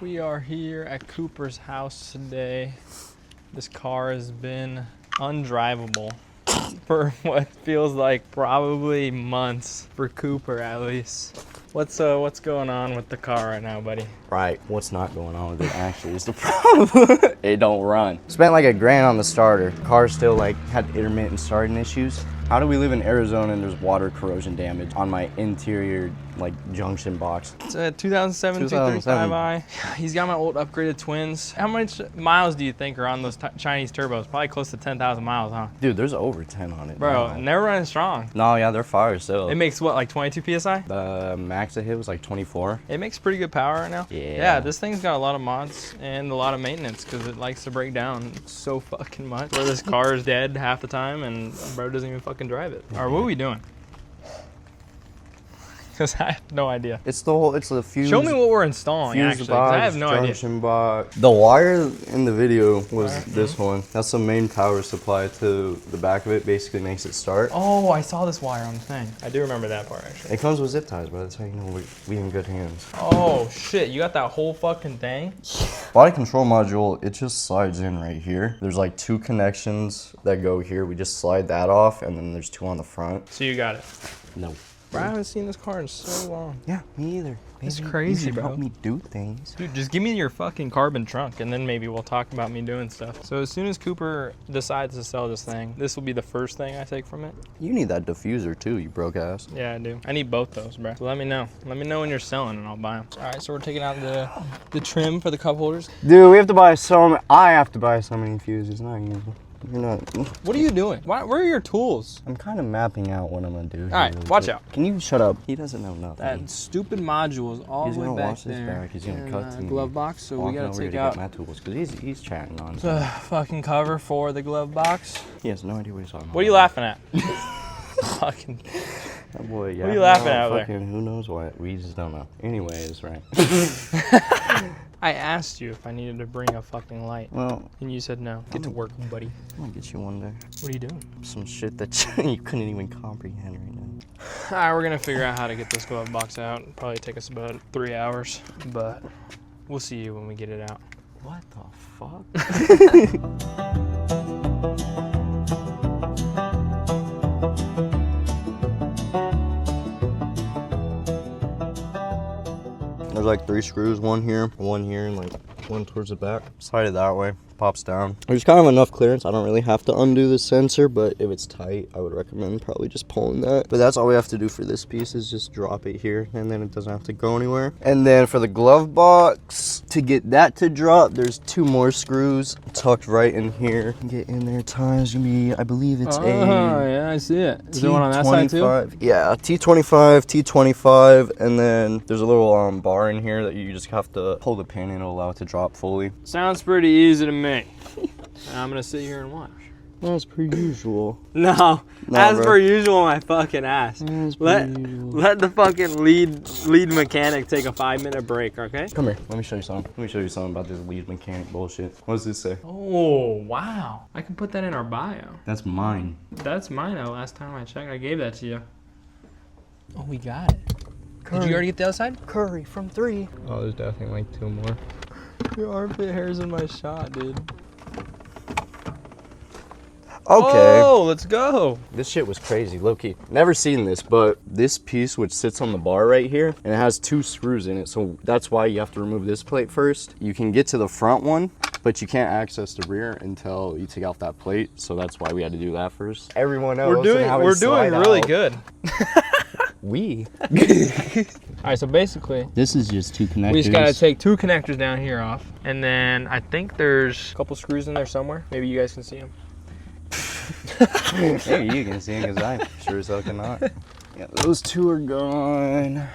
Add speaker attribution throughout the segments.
Speaker 1: We are here at Cooper's house today. This car has been undrivable for what feels like probably months, for Cooper at least. What's going on with the car right now, buddy?
Speaker 2: Right, what's not going on with it actually is the problem. It don't run. Spent like $1,000 on the starter. Car still like had intermittent starting issues. How do we live in Arizona and there's water corrosion damage on my interior like junction box?
Speaker 1: It's a 2007 335i. He's got my old upgraded twins. How much miles do you think are on those Chinese turbos? Probably close to 10,000 miles, huh?
Speaker 2: Dude, there's over 10 on it.
Speaker 1: Bro,
Speaker 2: now.
Speaker 1: and they're running strong.
Speaker 2: No, yeah, they're fire still.
Speaker 1: It makes what, like 22 PSI?
Speaker 2: The max I hit was like 24.
Speaker 1: It makes pretty good power right now.
Speaker 2: Yeah.
Speaker 1: This thing's got a lot of mods and a lot of maintenance because it likes to break down so fucking much. Where this car is dead half the time and bro doesn't even fucking drive it. All right, what are we doing? Because I have no idea.
Speaker 2: It's the fuse.
Speaker 1: Show me what we're installing,
Speaker 2: fuse
Speaker 1: actually,
Speaker 2: box,
Speaker 1: I have no
Speaker 2: junction
Speaker 1: idea.
Speaker 2: box. The wire in the video was this one. That's the main power supply to the back of it. Basically makes it start.
Speaker 1: Oh, I saw this wire on the thing. I do remember that part, actually.
Speaker 2: It comes with zip ties, bro. That's how you know we in good hands.
Speaker 1: Oh, shit. You got that whole fucking thing?
Speaker 2: Body control module, it just slides in right here. There's like 2 connections that go here. We just slide that off, and then there's 2 on the front.
Speaker 1: So you got it?
Speaker 2: No.
Speaker 1: Bro, I haven't seen this car in so long.
Speaker 2: Yeah, me either.
Speaker 1: It's
Speaker 2: Maybe
Speaker 1: crazy,
Speaker 2: you should
Speaker 1: bro.
Speaker 2: help me do things.
Speaker 1: Dude, just give me your fucking carbon trunk and then maybe we'll talk about me doing stuff. So as soon as Cooper decides to sell this thing, this will be the first thing I take from it.
Speaker 2: You need that diffuser too, you broke ass.
Speaker 1: Yeah, I do. I need both those, bro. So let me know. Let me know when you're selling and I'll buy them. All right, so we're taking out the trim for the cup holders.
Speaker 2: Dude, we have to buy I have to buy so many fuses, not you. You're not.
Speaker 1: What are you doing? Where are your tools?
Speaker 2: I'm kind of mapping out what I'm gonna do.
Speaker 1: All right, watch out.
Speaker 2: Can you shut up? He doesn't know nothing.
Speaker 1: That stupid module is all the way back there.
Speaker 2: He's gonna cut
Speaker 1: the
Speaker 2: to me.
Speaker 1: glove box, so we gotta take
Speaker 2: to
Speaker 1: out
Speaker 2: get my tools because he's chatting on.
Speaker 1: the fucking cover for the glove box.
Speaker 2: He has no idea what he's talking about.
Speaker 1: What are you laughing at? Fucking.
Speaker 2: That boy, yeah.
Speaker 1: What are you laughing at over
Speaker 2: fucking, who knows what? We just don't know. Anyways, right.
Speaker 1: I asked you if I needed to bring a fucking light.
Speaker 2: Well,
Speaker 1: and you said no. Get to work, buddy.
Speaker 2: I'm gonna get you one day.
Speaker 1: What are you doing?
Speaker 2: Some shit that you couldn't even comprehend right now.
Speaker 1: Alright, we're gonna figure out how to get this glove box out. It'll probably take us about 3 hours, but we'll see you when we get it out.
Speaker 2: What the fuck? There's like 3 screws, one here, and like one towards the back. Slide it that way, pops down. There's kind of enough clearance. I don't really have to undo the sensor, but if it's tight, I would recommend probably just pulling that. But that's all we have to do for this piece is just drop it here, and then it doesn't have to go anywhere. And then for the glove box, to get that to drop, there's 2 more screws tucked right in here. Get in there, time's gonna be, I believe it's
Speaker 1: yeah, I see it. Is there one on that side too?
Speaker 2: Yeah, T25, T25, and then there's a little bar in here that you just have to pull the pin and it'll allow it to drop fully.
Speaker 1: Sounds pretty easy to me. I'm gonna sit here and watch.
Speaker 2: That's per usual.
Speaker 1: No, as per usual, my fucking ass. Let the fucking lead mechanic take a 5-minute break, okay?
Speaker 2: Come here, let me show you something. Let me show you something about this lead mechanic bullshit. What does this say?
Speaker 1: Oh, wow. I can put that in our bio.
Speaker 2: That's mine.
Speaker 1: That's mine, though. Last time I checked, I gave that to you. Oh, we got it.
Speaker 2: Curry.
Speaker 1: Did you already get the other side?
Speaker 2: Curry from 3.
Speaker 1: Oh, there's definitely like 2 more. Your armpit hair's in my shot, dude.
Speaker 2: Okay.
Speaker 1: Oh, let's go.
Speaker 2: This shit was crazy, low-key. Never seen this, but this piece which sits on the bar right here, and it has 2 screws in it, so that's why you have to remove this plate first. You can get to the front one, but you can't access the rear until you take off that plate, so that's why we had to do that first. Everyone else,
Speaker 1: we're doing really good.
Speaker 2: We.
Speaker 1: All right, so basically,
Speaker 2: this is just 2 connectors.
Speaker 1: We just gotta take 2 connectors down here off, and then I think there's a couple screws in there somewhere. Maybe you guys can see them.
Speaker 2: Maybe you can see them, because I sure as hell cannot. Yeah, those 2 are gone.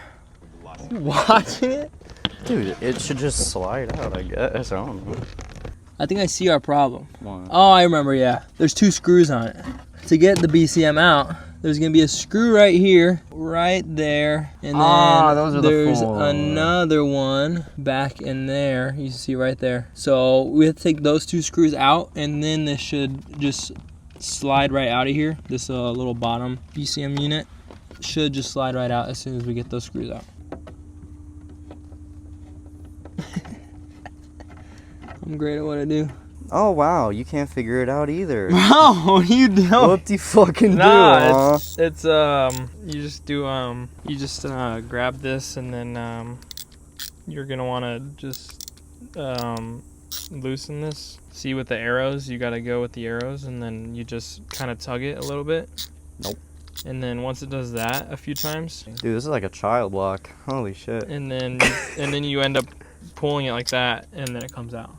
Speaker 1: Watching it?
Speaker 2: Dude, it should just slide out, I guess. I don't know.
Speaker 1: I think I see our problem.
Speaker 2: What?
Speaker 1: Oh, I remember, yeah. There's 2 screws on it. To get the BCM out, there's gonna be a screw right here, right there, and then there's another one back in there. You see right there. So we have to take those 2 screws out, and then this should just slide right out of here. This little bottom BCM unit should just slide right out as soon as we get those screws out. I'm great at what I do.
Speaker 2: Oh wow, you can't figure it out either.
Speaker 1: Bro, you don't.
Speaker 2: What do you fucking do?
Speaker 1: It's you just grab this, and then you're gonna want to just loosen this. See, with the arrows, you gotta go with the arrows, and then you just kind of tug it a little bit.
Speaker 2: Nope.
Speaker 1: And then once it does that a few times,
Speaker 2: Dude, this is like a child lock. Holy shit.
Speaker 1: and then you end up pulling it like that, and then it comes out.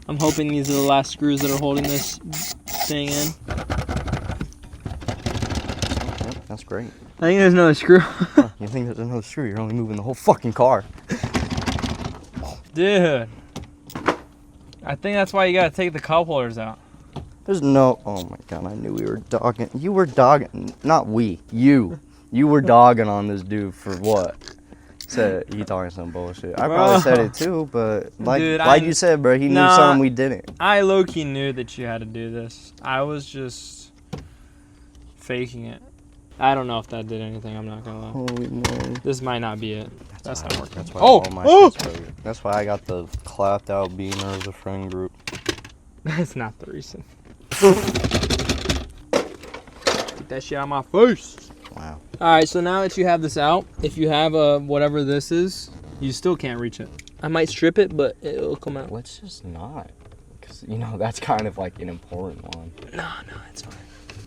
Speaker 1: I'm hoping these are the last screws that are holding this thing in.
Speaker 2: Yep, that's great.
Speaker 1: I think there's another screw.
Speaker 2: Huh, you think there's another screw? You're only moving the whole fucking car.
Speaker 1: Dude, I think that's why you gotta take the cup holders out.
Speaker 2: There's no... Oh my god, I knew we were dogging... You were dogging... Not we. You. You were dogging on this dude for what? Said he talking some bullshit. I probably said it too, but like you said, bro, he knew something we didn't.
Speaker 1: I low-key knew that you had to do this. I was just faking it. I don't know if that did anything. I'm not gonna lie.
Speaker 2: Holy moly.
Speaker 1: This might not be it. That's not working.
Speaker 2: That's why all my shit's broken. That's why I got the clapped out beaner as a friend group.
Speaker 1: That's not the reason. Get that shit out of my face.
Speaker 2: Wow.
Speaker 1: Alright, so now that you have this out, if you have whatever this is, you still can't reach it. I might strip it, but it'll come out.
Speaker 2: Let's just not. Because, you know, that's kind of like an important one.
Speaker 1: No, it's fine.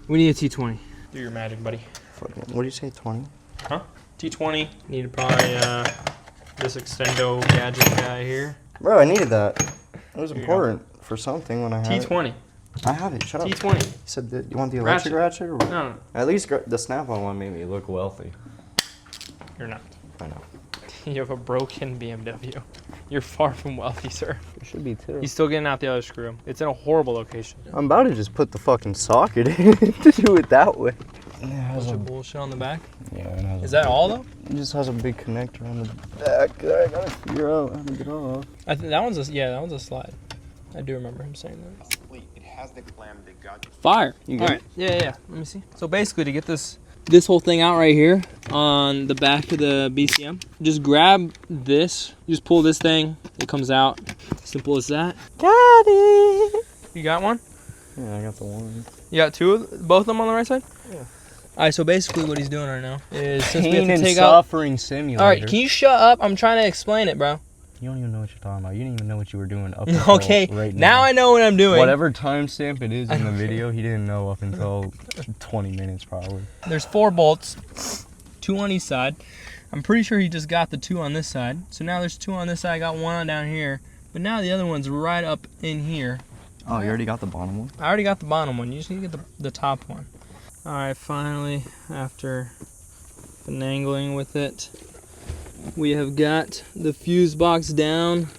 Speaker 1: We need a T20. Do your magic, buddy.
Speaker 2: Fucking, what do you say, 20?
Speaker 1: Huh? T20. Need probably this extendo gadget guy here.
Speaker 2: Bro, I needed that. It was important for something when I had
Speaker 1: T20.
Speaker 2: it. I have it. Shut up.
Speaker 1: T20.
Speaker 2: You said that you want the electric ratchet or what?
Speaker 1: No.
Speaker 2: At least the Snap-on one made me look wealthy.
Speaker 1: You're not.
Speaker 2: I know.
Speaker 1: You have a broken BMW. You're far from wealthy, sir.
Speaker 2: It should be too.
Speaker 1: He's still getting out the other screw. It's in a horrible location.
Speaker 2: I'm about to just put the fucking socket in to do it that way. Yeah,
Speaker 1: Bunch of bullshit on the back.
Speaker 2: Yeah, it has
Speaker 1: Is that all though?
Speaker 2: It just has a big connector on the back that I gotta figure out how to get off.
Speaker 1: I think that one's a slide. I do remember him saying that.
Speaker 3: Wait, it has the clam that got you.
Speaker 1: Fire.
Speaker 2: You good?
Speaker 1: All right. Yeah. Let me see. So basically, to get this whole thing out right here on the back of the BCM, just grab this. Just pull this thing. It comes out. Simple as that.
Speaker 2: Got it.
Speaker 1: You got one?
Speaker 2: Yeah, I got the one.
Speaker 1: You got both of them on the right side?
Speaker 2: Yeah.
Speaker 1: All right. So basically, what he's doing right now is since we
Speaker 2: Pain
Speaker 1: have to
Speaker 2: and
Speaker 1: take
Speaker 2: suffering simulator.
Speaker 1: All right. Can you shut up? I'm trying to explain it, bro.
Speaker 2: You don't even know what you're talking about. You didn't even know what you were doing up
Speaker 1: Okay,
Speaker 2: until right now.
Speaker 1: now I know what I'm doing.
Speaker 2: Whatever timestamp it is in the video, he didn't know up until 20 minutes probably.
Speaker 1: There's 4 bolts, 2 on each side. I'm pretty sure he just got the 2 on this side. So now there's 2 on this side. I got 1 on down here. But now the other one's right up in here.
Speaker 2: Oh, you already got the bottom one?
Speaker 1: I already got the bottom one. You just need to get the top one. All right, finally, after finagling with it, we have got the fuse box down.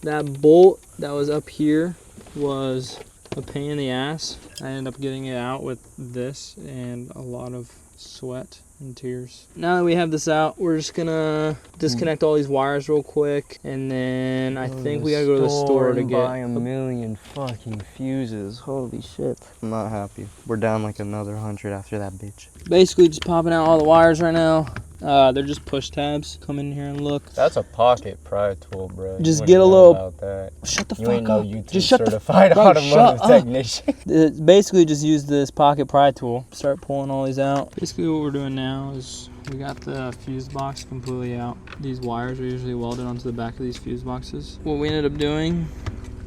Speaker 1: That bolt that was up here was a pain in the ass. I ended up getting it out with this and a lot of sweat and tears. Now that we have this out, we're just gonna disconnect all these wires real quick, and then I think we gotta go to the store to
Speaker 2: buy a million fucking fuses. Holy shit. I'm not happy. We're down like another 100 after that bitch.
Speaker 1: Basically just popping out all the wires right now. They're just push tabs. Come in here and look.
Speaker 2: That's a pocket pry tool, bro.
Speaker 1: Just get a little.
Speaker 2: About that.
Speaker 1: Shut the
Speaker 2: You
Speaker 1: fuck
Speaker 2: ain't
Speaker 1: up.
Speaker 2: no YouTube
Speaker 1: Just shut
Speaker 2: certified
Speaker 1: Bro,
Speaker 2: automotive technician.
Speaker 1: Basically, just use this pocket pry tool. Start pulling all these out. Basically, what we're doing now is we got the fuse box completely out. These wires are usually welded onto the back of these fuse boxes. What we ended up doing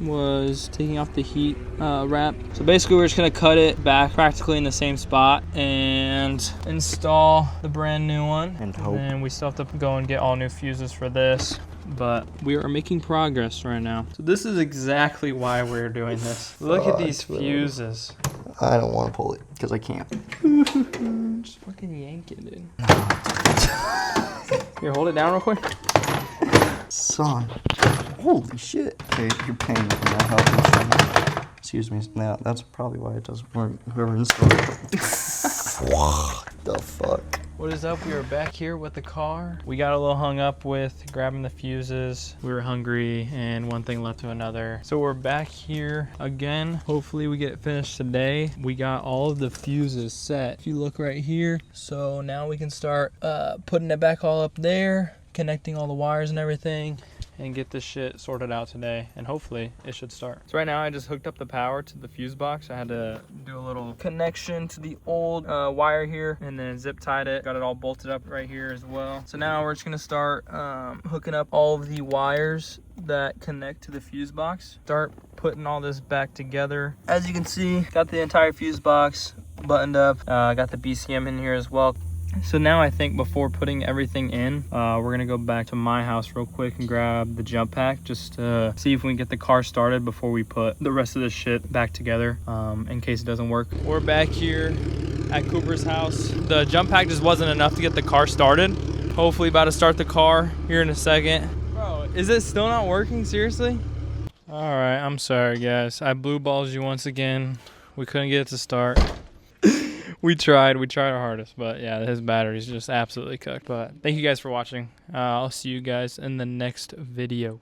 Speaker 1: was taking off the heat wrap. So basically we're just gonna cut it back practically in the same spot and install the brand new one. And we still have to go and get all new fuses for this, but we are making progress right now. So this is exactly why we're doing this. Look at these fuses.
Speaker 2: I don't want to pull it because I can't.
Speaker 1: Just fucking yank it, dude. Here, hold it down real quick.
Speaker 2: Son. Holy shit. Okay, you're paying for my health insurance. Excuse me. Now, that's probably why it doesn't work. Whoever installed it. What the fuck?
Speaker 1: What is up? We are back here with the car. We got a little hung up with grabbing the fuses. We were hungry and one thing led to another. So we're back here again. Hopefully we get it finished today. We got all of the fuses set. If you look right here. So now we can start putting it back all up there, connecting all the wires and everything. and get this shit sorted out today, and hopefully it should start. So right now I just hooked up the power to the fuse box. I had to do a little connection to the old wire here and then zip tied it. Got it all bolted up right here as well. So now we're just gonna start hooking up all of the wires that connect to the fuse box. Start putting all this back together. As you can see, got the entire fuse box buttoned up. Got the BCM in here as well. So now I think before putting everything in, we're gonna go back to my house real quick and grab the jump pack just to see if we can get the car started before we put the rest of this shit back together, in case it doesn't work. We're back here at Cooper's house. The jump pack just wasn't enough to get the car started. Hopefully about to start the car here in a second. Bro, is it still not working? Seriously? All right, I'm sorry guys. I blue balls you once again. We couldn't get it to start. We tried our hardest, but yeah, his battery's just absolutely cooked. But thank you guys for watching. I'll see you guys in the next video.